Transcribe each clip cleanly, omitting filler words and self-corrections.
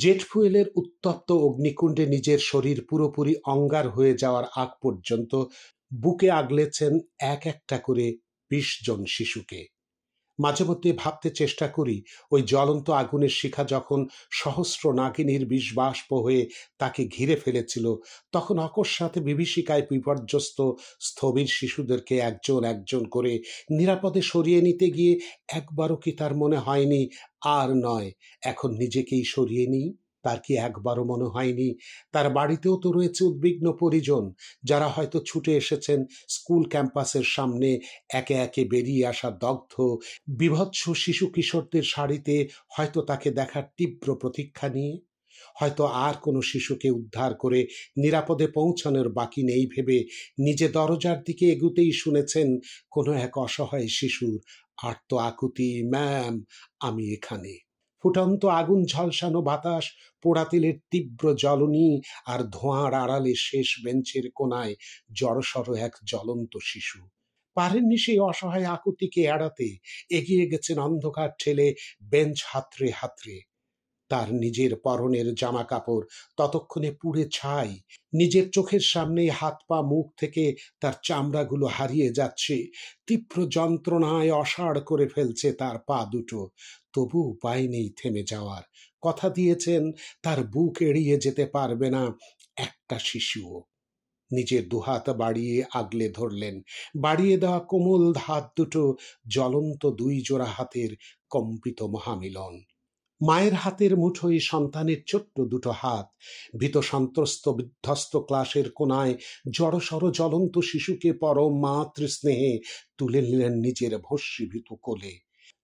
Jet ফুয়েলের উত্তপ্ত অগ্নিকুণ্ডে নিজের শরীর পুরোপুরি অঙ্গার হয়ে যাওয়ার আগ পর্যন্ত বুকে আগলেছেন এক একটা করে ২০ জন শিশুকে। মাঝে মধ্যে ভাবতে চেষ্টা করি, ওই জ্বলন্ত আগুনের শিখা যখন সহস্র নাগিনীর বিষবাষ্প হয়ে তাকে ঘিরে ফেলেছিল, তখন অকস্মাৎ বিভীষিকায় বিপর্যস্ত স্থবির শিশুদেরকে একজন একজন করে নিরাপদে সরিয়ে নিতে গিয়ে একবারও কি তার মনে হয়নি, আর নয়, এখন নিজেকেই সরিয়ে নিই? তার কি একবারও মনে হয়নি তার বাড়িতেও তো রয়েছে উদ্বিগ্ন পরিজন, যারা হয়তো ছুটে এসেছেন স্কুল ক্যাম্পাসের সামনে একে একে বেরিয়ে আসা দগ্ধ বীভৎস শিশু কিশোরদের সারিতে, হয়তো তাকে দেখার তীব্র প্রতীক্ষা নিয়ে? হয়তো আর কোনো শিশুকে উদ্ধার করে নিরাপদে পৌঁছানোর বাকি নেই ভেবে নিজে দরজার দিকে এগুতেই শুনেছেন কোনো এক অসহায় শিশুর আর্ত আকুতি, ম্যাম, আমি এখানে। ফুটন্ত আগুন ঝলসানো বাতাস, পোড়া তেলের তীব্র জ্বলনি আর ধোঁয়ার আড়ালে শেষ বেঞ্চের কোনায় জড়সড় এক জ্বলন্ত শিশু। পারেননি সেই অসহায় আকুতিকে এড়াতে, এগিয়ে গেছেন অন্ধকার ঠেলে বেঞ্চ হাতড়ে হাতড়ে। তার নিজের পরনের জামা কাপড় ততক্ষণে পুড়ে ছাই, নিজের চোখের সামনেই হাত পা মুখ থেকে তার চামড়াগুলো হারিয়ে যাচ্ছে, তীব্র যন্ত্রণায় অসাড় করে ফেলছে তার পা দুটো। তবু উপায় নেই থেমে যাওয়ার। কথা দিয়েছেন তার বুক এড়িয়ে যেতে পারবে না একটা শিশুও। নিজের দুহাত বাড়িয়ে আগলে ধরলেন, বাড়িয়ে দেওয়া কোমল হাত দুটো জ্বলন্ত ২ জোড়া হাতের কম্পিত মহামিলন। মায়ের হাতের মুঠোয় সন্তানের ছোট্ট দুটো হাত, ভীত সন্ত্রস্ত বিধ্বস্ত ক্লাসের কোনায় জড়সড় জ্বলন্ত শিশুকে পরম মাতৃস্নেহে তুলে নিলেন নিজের ভস্মীভূত কোলে।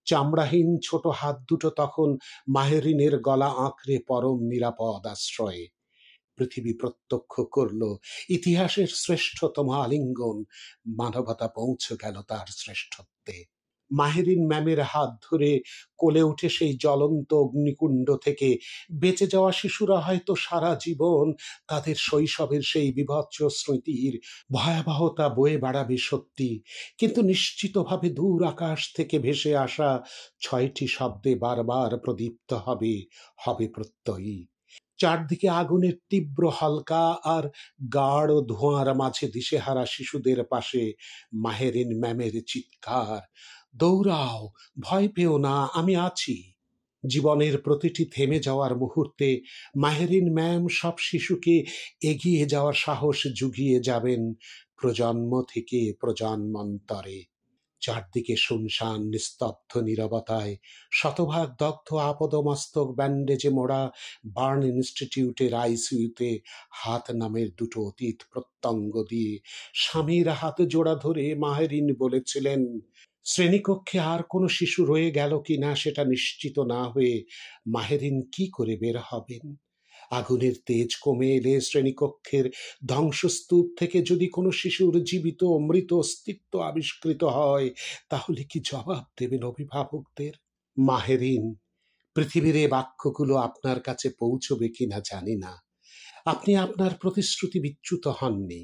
চামড়াহীন ছোট হাত দুটো তখন মাহেরিনের গলা আঁকড়ে পরম নিরাপদ আশ্রয়ে। পৃথিবী প্রত্যক্ষ করল ইতিহাসের শ্রেষ্ঠতম আলিঙ্গন, মানবতা পৌঁছে গেল তার শ্রেষ্ঠত্বে। মাহেরিন ম্যামের হাত ধরে কোলে উঠে সেই জ্বলন্ত অগ্নিকুণ্ড থেকে বেঁচে যাওয়া শিশুরা হয়তো সারা জীবন তাদের শৈশবের সেই বীভৎস স্মৃতির ভয়াবহতা বয়ে বেড়াবে সত্যি, কিন্তু নিশ্চিতভাবে দূর আকাশ থেকে ভেসে আসা ৬টি শব্দে বারবার প্রদীপ্ত হবে, হবে প্রত্যয়ী। চারদিকে আগুনের তীব্র হালকা আর গাঢ় ধোঁয়ার মাঝে দিশেহারা শিশুদের পাশে মাহেরিন ম্যামের চিৎকার, দৌড়াও, ভয় পেও না, আমি আছি। জীবনের প্রতিটি থেমে যাওয়ার মুহূর্তে মাহেরিন ম্যাম সব শিশুকে এগিয়ে যাওয়ার সাহস জুগিয়ে যাবেন প্রজন্ম থেকে প্রজন্মান্তরে। চারদিকে শুনশান নিস্তব্ধ নীরবতায় শতভাগ দগ্ধ আপাদমস্তক ব্যান্ডেজে মোড়া বার্ন ইনস্টিটিউটের আইসিইউতে হাত নামের দুটো অতীত প্রত্যঙ্গ দিয়ে স্বামীর হাত জোড়া ধরে মাহেরিন বলেছিলেন, শ্রেণীকক্ষে আর কোনো শিশু রয়ে গেল কিনা সেটা নিশ্চিত না হয়ে মাহেরিন কি করে বের হবেন? আগুনের তেজ কমে এলে শ্রেণীকক্ষের ধ্বংসস্তূপ থেকে যদি কোনো শিশুর জীবিত মৃত অস্তিত্ব আবিষ্কৃত হয়, তাহলে কি জবাব দেবেন অভিভাবকদের? মাহেরিন, পৃথিবীর এ বাক্যগুলো আপনার কাছে পৌঁছবে কিনা জানি না। আপনি আপনার প্রতিশ্রুতি বিচ্যুত হননি।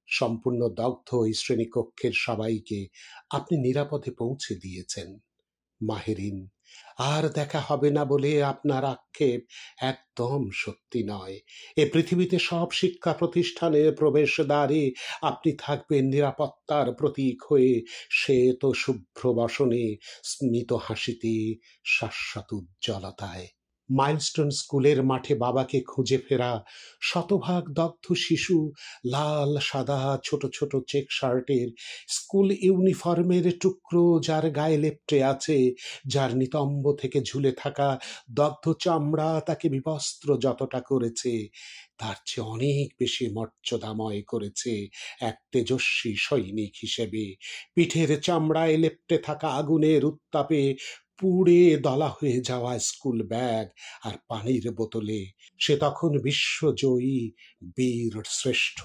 সম্পূর্ণ দগ্ধ ওই শ্রেণীকক্ষের সবাইকে আপনি নিরাপদে পৌঁছে দিয়েছেন। মাহেরিন, আর দেখা হবে না বলে আপনার আক্ষেপ একদম সত্যি নয়। এ পৃথিবীতে সব শিক্ষা প্রতিষ্ঠানের প্রবেশদ্বারে আপনি থাকবেন নিরাপত্তার প্রতীক হয়ে, শ্বেত শুভ্র বসনে, স্মিত হাসিতে, শাশ্বত উজ্জ্বলতায়। মাইলস্টোন স্কুলের মাঠে বাবাকে খুঁজে ফেরা শতভাগ দগ্ধ শিশু, লাল সাদা ছোট ছোট চেক শার্টের স্কুল ইউনিফর্মের টুকরো যার গায়ে লেপ্টে আছে, যার নিতম্ব থেকে ঝুলে থাকা দগ্ধ চামড়া তাকে বিবস্ত্র যতটা করেছে, তার চেয়ে অনেক বেশি মর্যাদাময় করেছে এক তেজস্বী সৈনিক হিসেবে। পিঠের চামড়ায় লেপ্টে থাকা আগুনের উত্তাপে পুড়ে দলা হয়ে যাওয়া স্কুল ব্যাগ আর পানির বোতলে সে তখন বিশ্বজয়ী বীর শ্রেষ্ঠ।